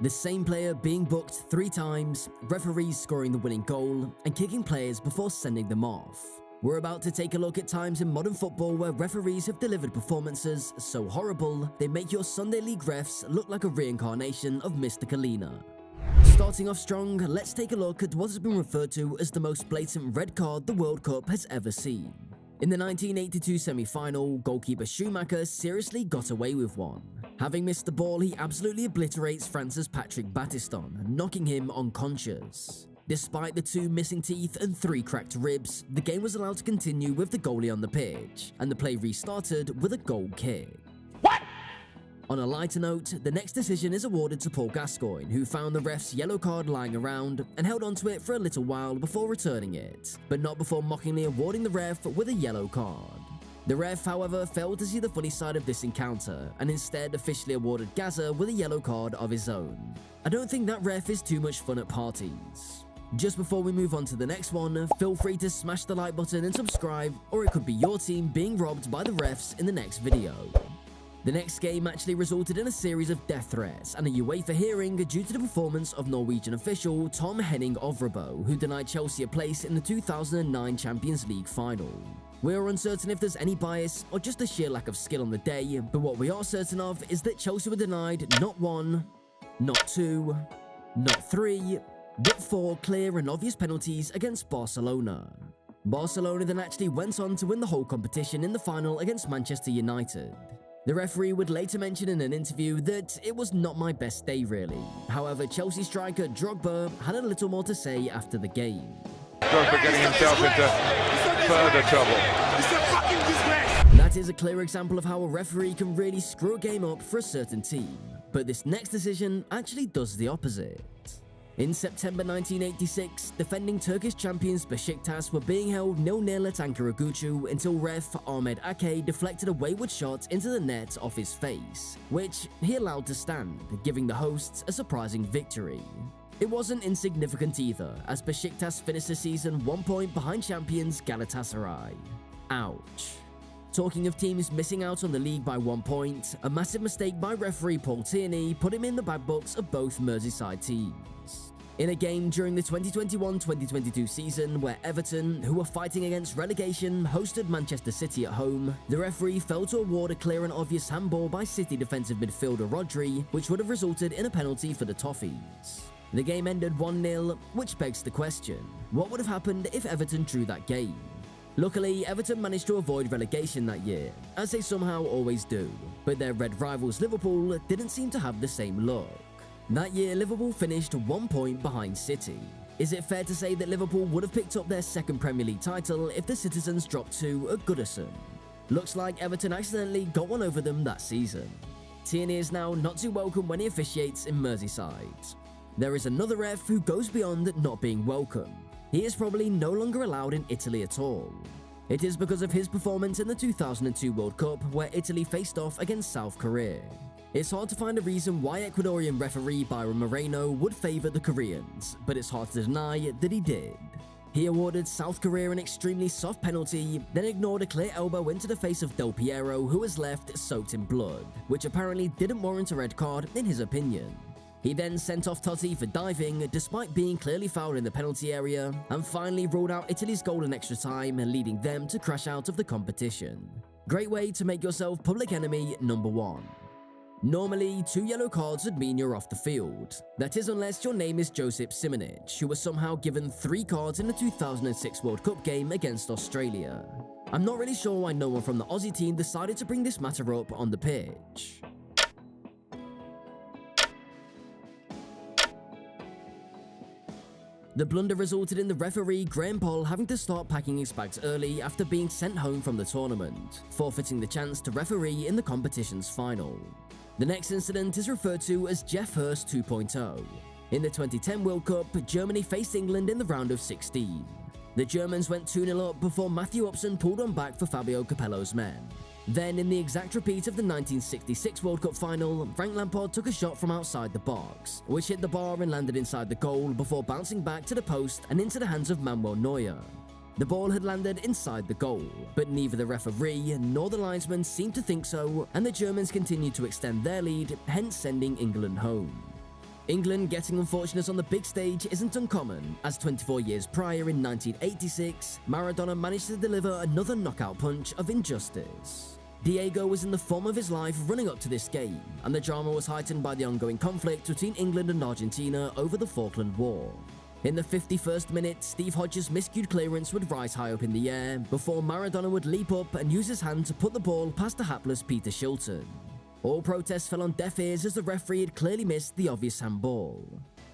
The same player being booked 3 times, referees scoring the winning goal, and kicking players before sending them off. We're about to take a look at times in modern football where referees have delivered performances so horrible they make your Sunday League refs look like a reincarnation of Mr. Kalina. Starting off strong, let's take a look at what has been referred to as the most blatant red card the World Cup has ever seen. In the 1982 semi-final, goalkeeper Schumacher seriously got away with one. Having missed the ball, he absolutely obliterates France's Patrick Battiston, knocking him unconscious. Despite the 2 missing teeth and 3 cracked ribs, the game was allowed to continue with the goalie on the pitch, and the play restarted with a goal kick. What? On a lighter note, the next decision is awarded to Paul Gascoigne, who found the ref's yellow card lying around and held onto it for a little while before returning it, but not before mockingly awarding the ref with a yellow card. The ref, however, failed to see the funny side of this encounter, and instead officially awarded Gaza with a yellow card of his own. I don't think that ref is too much fun at parties. Just before we move on to the next one, feel free to smash the like button and subscribe, or it could be your team being robbed by the refs in the next video. The next game actually resulted in a series of death threats and a UEFA hearing due to the performance of Norwegian official Tom Henning Ovrebo, who denied Chelsea a place in the 2009 Champions League final. We are uncertain if there's any bias or just a sheer lack of skill on the day, but what we are certain of is that Chelsea were denied not 1, not 2, not 3, but 4 clear and obvious penalties against Barcelona. Barcelona then actually went on to win the whole competition in the final against Manchester United. The referee would later mention in an interview that it was not my best day really. However, Chelsea striker Drogba had a little more to say after the game. Drogba getting himself into further trouble. That is a clear example of how a referee can really screw a game up for a certain team, but this next decision actually does the opposite. In September 1986, defending Turkish champions Beşiktaş were being held 0-0 at Ankara-Gucu until ref Ahmet Ake deflected a wayward shot into the net off his face, which he allowed to stand, giving the hosts a surprising victory. It wasn't insignificant either, as Beşiktaş finished the season 1 point behind champions Galatasaray. Ouch. Talking of teams missing out on the league by 1 point, a massive mistake by referee Paul Tierney put him in the bad books of both Merseyside teams. In a game during the 2021-2022 season where Everton, who were fighting against relegation, hosted Manchester City at home, the referee failed to award a clear and obvious handball by City defensive midfielder Rodri, which would have resulted in a penalty for the Toffees. The game ended 1-0, which begs the question, what would have happened if Everton drew that game? Luckily, Everton managed to avoid relegation that year, as they somehow always do, but their red rivals Liverpool didn't seem to have the same luck. That year, Liverpool finished 1 point behind City. Is it fair to say that Liverpool would have picked up their second Premier League title if the citizens dropped to at Goodison? Looks like Everton accidentally got one over them that season. Tierney is now not too welcome when he officiates in Merseyside. There is another ref who goes beyond not being welcome. He is probably no longer allowed in Italy at all. It is because of his performance in the 2002 World Cup where Italy faced off against South Korea. It's hard to find a reason why Ecuadorian referee Byron Moreno would favour the Koreans, but it's hard to deny that he did. He awarded South Korea an extremely soft penalty, then ignored a clear elbow into the face of Del Piero, who was left soaked in blood, which apparently didn't warrant a red card in his opinion. He then sent off Totti for diving, despite being clearly fouled in the penalty area, and finally ruled out Italy's goal in extra time, leading them to crash out of the competition. Great way to make yourself public enemy number 1. Normally, 2 yellow cards would mean you're off the field. That is unless your name is Josip Simonic, who was somehow given 3 cards in the 2006 World Cup game against Australia. I'm not really sure why no one from the Aussie team decided to bring this matter up on the pitch. The blunder resulted in the referee Graham Poll having to start packing his bags early after being sent home from the tournament, forfeiting the chance to referee in the competition's final. The next incident is referred to as Jeff Hurst 2.0. In the 2010 World Cup, Germany faced England in the round of 16. The Germans went 2-0 up before Matthew Upson pulled on back for Fabio Capello's men. Then, in the exact repeat of the 1966 World Cup final, Frank Lampard took a shot from outside the box, which hit the bar and landed inside the goal before bouncing back to the post and into the hands of Manuel Neuer. The ball had landed inside the goal, but neither the referee nor the linesman seemed to think so, and the Germans continued to extend their lead, hence sending England home. England getting unfortunate on the big stage isn't uncommon, as 24 years prior in 1986, Maradona managed to deliver another knockout punch of injustice. Diego was in the form of his life running up to this game, and the drama was heightened by the ongoing conflict between England and Argentina over the Falkland War. In the 51st minute, Steve Hodges' miscued clearance would rise high up in the air, before Maradona would leap up and use his hand to put the ball past the hapless Peter Shilton. All protests fell on deaf ears as the referee had clearly missed the obvious handball.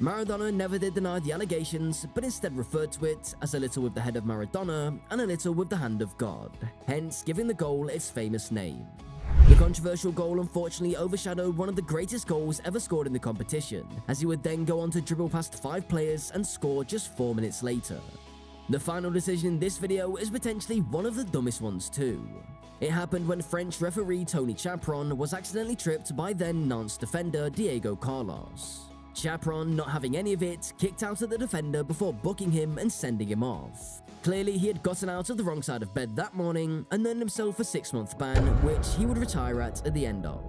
Maradona never did deny the allegations, but instead referred to it as a little with the head of Maradona and a little with the hand of God, hence giving the goal its famous name. The controversial goal unfortunately overshadowed one of the greatest goals ever scored in the competition, as he would then go on to dribble past 5 players and score just 4 minutes later. The final decision in this video is potentially one of the dumbest ones too. It happened when French referee Tony Chapron was accidentally tripped by then Nantes defender Diego Carlos. Chapron, not having any of it, kicked out at the defender before booking him and sending him off. Clearly, he had gotten out of the wrong side of bed that morning and earned himself a 6-month ban, which he would retire at the end of.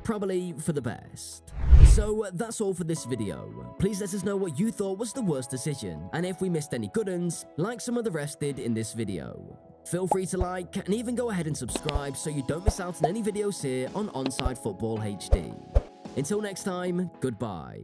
Probably for the best. So that's all for this video. Please let us know what you thought was the worst decision, and if we missed any good ones, like some of the rest did in this video. Feel free to like, and even go ahead and subscribe so you don't miss out on any videos here on Onside Football HD. Until next time, goodbye.